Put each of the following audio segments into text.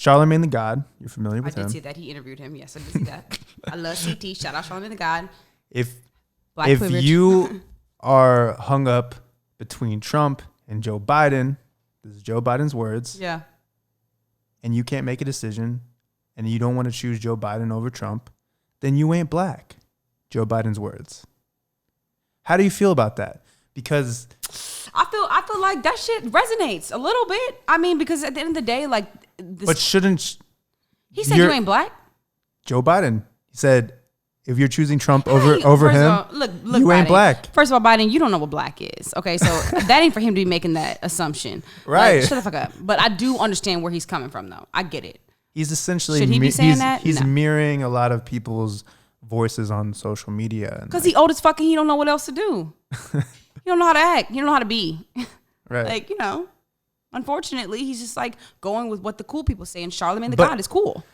Charlemagne the God. You're familiar with him. I did see that. He interviewed him. Yes, I did see that. I love CT. Shout out Charlemagne the God. If Privilege. you are hung up between Trump and Joe Biden, this is Joe Biden's words. Yeah. And you can't make a decision and you don't want to choose Joe Biden over Trump, then you ain't black. Joe Biden's words. How do you feel about that? Because I feel like that shit resonates a little bit. I mean, because at the end of the day, like but shouldn't he said you ain't black? Joe Biden. He said if you're choosing Trump over him, all, look, you Biden, ain't black. First of all, Biden, you don't know what black is. Okay, so that ain't for him to be making that assumption. Right. Like, shut the fuck up. But I do understand where he's coming from, though. I get it. He's essentially should he be saying that? He's No. mirroring a lot of people's voices on social media. Because he old as fuck and he don't know what else to do. He don't know how to act. He don't know how to be. Right. Like, unfortunately, he's just like going with what the cool people say. And Charlemagne the God is cool.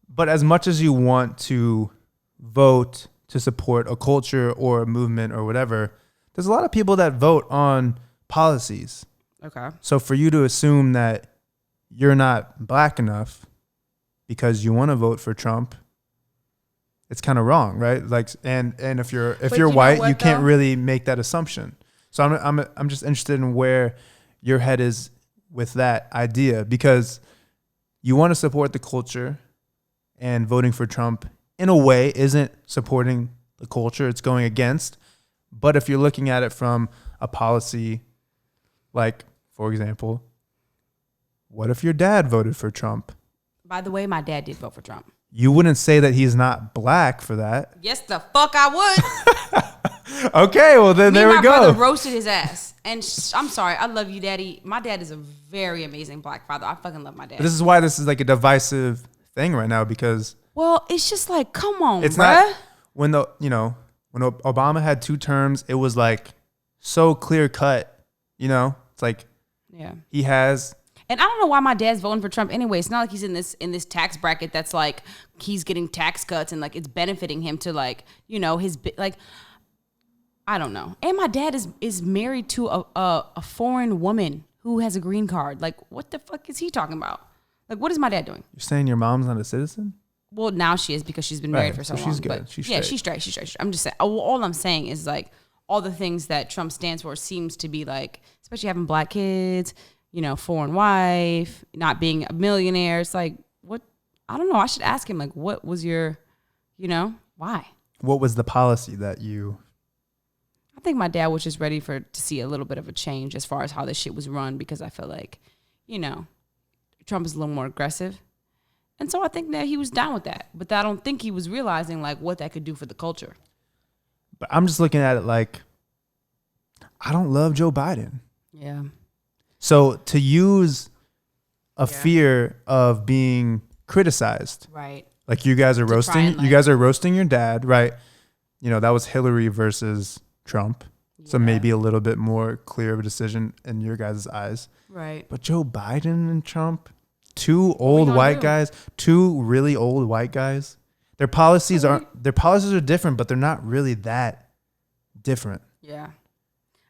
But as much as you want to vote to support a culture or a movement or whatever, there's a lot of people that vote on policies. Okay. So for you to assume that you're not black enough because you want to vote for Trump, it's kind of wrong, right? Like, and if you're white, you can't really make that assumption. So I'm just interested in where your head is with that idea, because you want to support the culture, and voting for Trump in a way isn't supporting the culture, it's going against. But if you're looking at it from a policy, like, for example, what if your dad voted for Trump? By the way, my dad did vote for Trump. You wouldn't say that he's not black for that. Yes, the fuck I would. Okay, well then there we go. My brother roasted his ass. And I'm sorry, I love you, Daddy. My dad is a very amazing black father. I fucking love my dad. But this is why this is like a divisive thing right now, because well, it's just like, come on, it's bruh. not when when Obama had 2 terms, it was like so clear cut. It's like he has. And I don't know why my dad's voting for Trump anyway. It's not like he's in this tax bracket that's like he's getting tax cuts and like it's benefiting him to like his like. I don't know. And my dad is married to a foreign woman who has a green card. Like, what the fuck is he talking about? Like, what is my dad doing? You're saying your mom's not a citizen? Well, now she is because she's been married for so long. She's good. But she's straight. She's straight. I'm just saying. All I'm saying is like all the things that Trump stands for seems to be like, especially having black kids, foreign wife, not being a millionaire. It's like, what? I don't know. I should ask him, like, what was your, why? What was the policy that you... I think my dad was just ready to see a little bit of a change as far as how this shit was run, because I feel like, Trump is a little more aggressive. And so I think that he was down with that. But I don't think he was realizing like what that could do for the culture. But I'm just looking at it like, I don't love Joe Biden. Yeah. So to use a fear of being criticized. Right. Like you guys are roasting your dad, right? That was Hillary versus Trump. Yeah. So maybe a little bit more clear of a decision in your guys' eyes. Right. But Joe Biden and Trump, 2 old white guys, 2 really old white guys. Their policies are different, but they're not really that different. Yeah.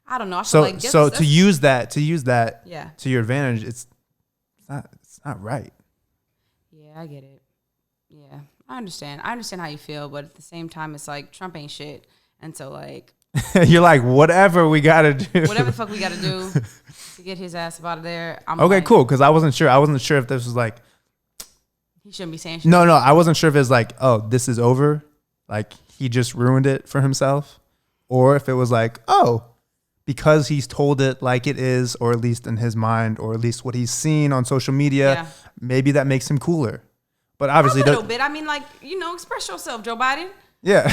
I don't know. I feel like to use that to your advantage, it's not right. Yeah, I get it. Yeah. I understand how you feel, but at the same time it's like Trump ain't shit. And so like you're like, whatever we gotta do. Whatever the fuck we gotta do to get his ass up out of there. Okay, cool. Because I wasn't sure if this was like he shouldn't be saying shit. No, I wasn't sure if it's like, oh, this is over. Like he just ruined it for himself. Or if it was like, oh, because he's told it like it is, or at least in his mind, or at least what he's seen on social media, maybe that makes him cooler. But obviously a little bit. I mean, like, express yourself, Joe Biden. Yeah.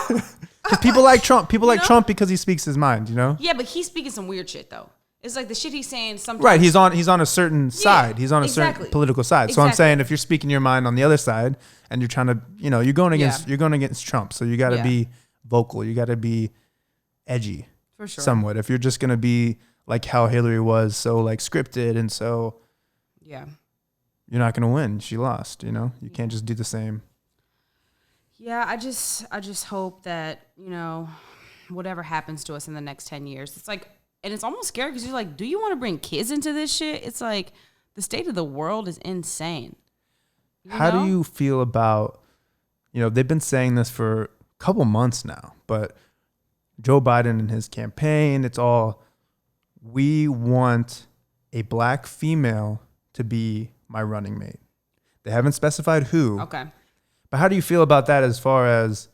Because people like Trump. People like Trump because he speaks his mind, Yeah, but he's speaking some weird shit, though. It's like the shit he's saying sometimes. Right, he's on a certain side. He's on a certain political side. So I'm saying if you're speaking your mind on the other side and you're trying to, you're going against Trump. So you got to be vocal. You got to be edgy. For sure. Somewhat. If you're just going to be like how Hillary was, so like scripted and so you're not going to win. She lost, You can't just do the same. Yeah, I just hope that, whatever happens to us in the next 10 years, it's like, and it's almost scary because you're like, do you want to bring kids into this shit? It's like, The state of the world is insane. How do you feel about, they've been saying this for a couple months now, but Joe Biden and his campaign, it's all, we want a black female to be my running mate. They haven't specified who. Okay. But how do you feel about that as far as,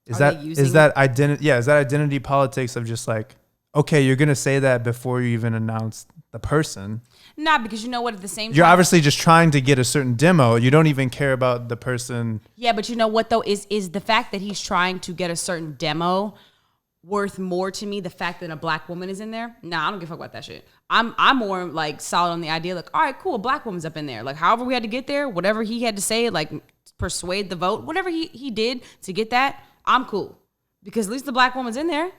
is that identity politics of just like, okay, you're going to say that before you even announce the person? Nah, because you know what, at the same time, you're obviously just trying to get a certain demo. You don't even care about the person. Yeah, but you know what though, is the fact that he's trying to get a certain demo worth more to me, the fact that a black woman is in there? Nah, I don't give a fuck about that shit. I'm more like solid on the idea, like, all right, cool, a black woman's up in there. Like, however we had to get there, whatever he had to say, like persuade the vote, whatever he did to get that, I'm cool. Because at least the black woman's in there.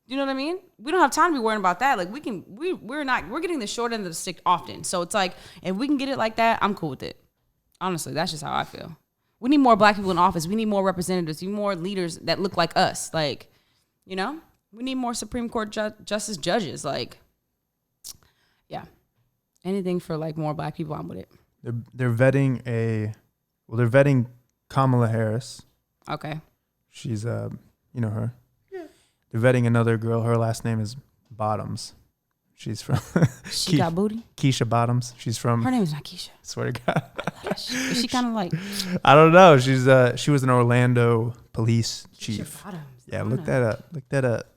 You know what I mean? We don't have time to be worrying about that. Like, we're getting the short end of the stick often. So it's like, if we can get it like that, I'm cool with it. Honestly, that's just how I feel. We need more black people in office. We need more representatives. We need more leaders that look like us. Like, we need more Supreme Court justice judges. Like, yeah, anything for like more black people, I'm with it. They're vetting Kamala Harris. Okay. She's her. Yeah. They're vetting another girl. Her last name is Bottoms. She's from. She got booty. Keisha Bottoms. She's from. Her name is not Keisha. Swear to God. Is she kind of like? I don't know. She was an Orlando police chief. Keisha Bottoms. Yeah, look that up.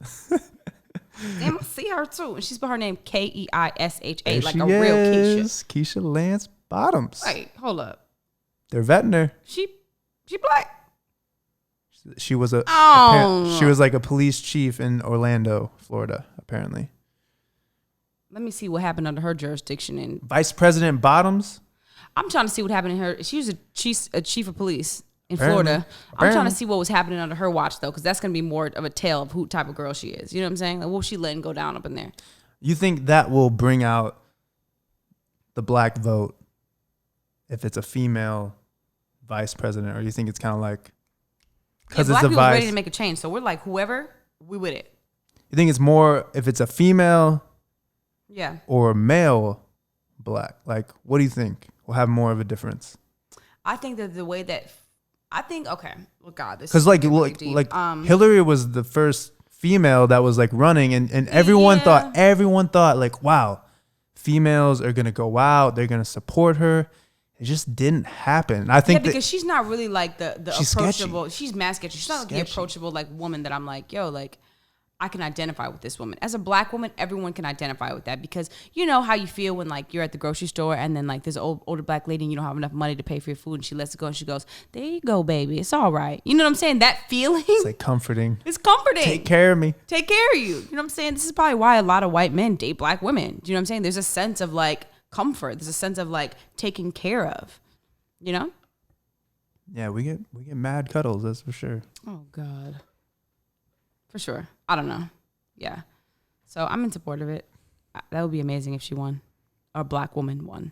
Damn, I see her too. And she spelled her name Keisha, like a real Keisha. Keisha Lance Bottoms. Wait, hold up. They're vetting her. She black. She was she was like a police chief in Orlando, Florida, apparently. Let me see what happened under her jurisdiction. And Vice President Bottoms. I'm trying to see what happened in her. She was a chief of police in Florida. I'm trying to see what was happening under her watch though, because that's gonna be more of a tale of who type of girl she is. You know what I'm saying? Like, what was she letting go down up in there? You think that will bring out the black vote if it's a female vice president, or you think it's kind of like because it's a vice? Ready to make a change, so we're like whoever, we with it. You think it's more if it's a female, yeah, or a male black? Like, what do you think will have more of a difference? I think that the way that okay, well, God, this because like Hillary was the first female that was like running, and everyone thought like, wow, females are gonna go out, they're gonna support her. It just didn't happen. I think because she's not really like the approachable. Sketchy. She's mad sketchy. She's not like the approachable like woman that I'm like, yo, like I can identify with this woman. As a black woman, everyone can identify with that, because you know how you feel when like you're at the grocery store and then like there's an older black lady and you don't have enough money to pay for your food and she lets it go and she goes, there you go, baby, it's all right. You know what I'm saying? That feeling. It's like comforting. It's comforting. Take care of me. Take care of you. You know what I'm saying? This is probably why a lot of white men date black women. Do you know what I'm saying? There's a sense of like comfort. There's a sense of like taken care of. You know? Yeah, we get mad cuddles, that's for sure. Oh God. For sure. I don't know. Yeah. So I'm in support of it. That would be amazing if she won. Or a black woman won.